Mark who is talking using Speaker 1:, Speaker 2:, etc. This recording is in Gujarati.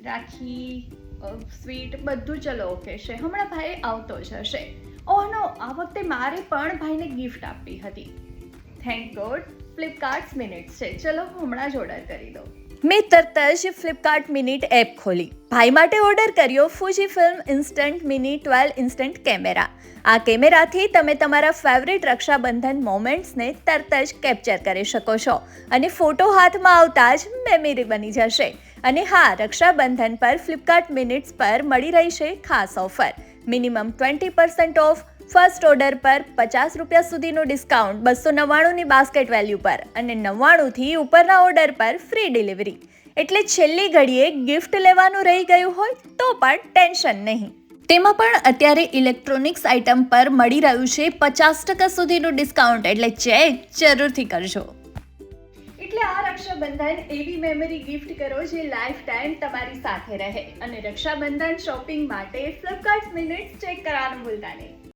Speaker 1: રાખી સ્વીટ બધું ચલો ઓકે છે. હમણાં ભાઈ આવતો જ હશે. ઓહ નો, આ વખતે મારે પણ ભાઈને ગિફ્ટ આપવી હતી. થેન્ક ગોડ ફ્લિપકાર્ટ મિનિટ્સ છે. ચલો હમણાં જ ઓર્ડર કરી દો. મેં તરત જ ફ્લિપકાર્ટ મિનિટ એપ ખોલી. ભાઈ માટે ઓર્ડર કર્યો Fuji film instant mini 12 instant camera. આ કેમેરાથી તમે તમારા ફેવરિટ રક્ષાબંધન મોમેન્ટ્સને તરત જ કેપ્ચર કરી શકો છો અને ફોટો હાથમાં આવતા જ મેમરી બની જશે. અને હા, રક્ષાબંધન પર ફ્લિપકાર્ટ મિનિટ્સ પર મળી રહી છે ખાસ offer. Minimum 20% of, first order પર ₹50 સુધીનું ડિસ્કાઉન્ટ, 299ની બાસ્કેટ વેલ્યુ પર અને 99થી ઉપરના ઓર્ડર પર ફ્રી ડિલિવરી. એટલે છેલ્લી ઘડીએ ગિફ્ટ લેવાનું રહી ગયું હોય તો પણ ટેન્શન નહીં. તેમાં પણ અત્યારે ઇલેક્ટ્રોનિક્સ આઇટમ પર મળી રહ્યું છે 50% સુધીનું ડિસ્કાઉન્ટ, એટલે ચેક જરૂરથી કરજો. એટલે આ રક્ષાબંધન એવી મેમરી ગિફ્ટ કરો જે લાઈફ ટાઈમ તમારી સાથે રહે. અને રક્ષાબંધન શોપિંગ માટે ફ્લિપકાર્ટ મિનિટ્સ ચેક કરવાનું ભૂલતા નહીં.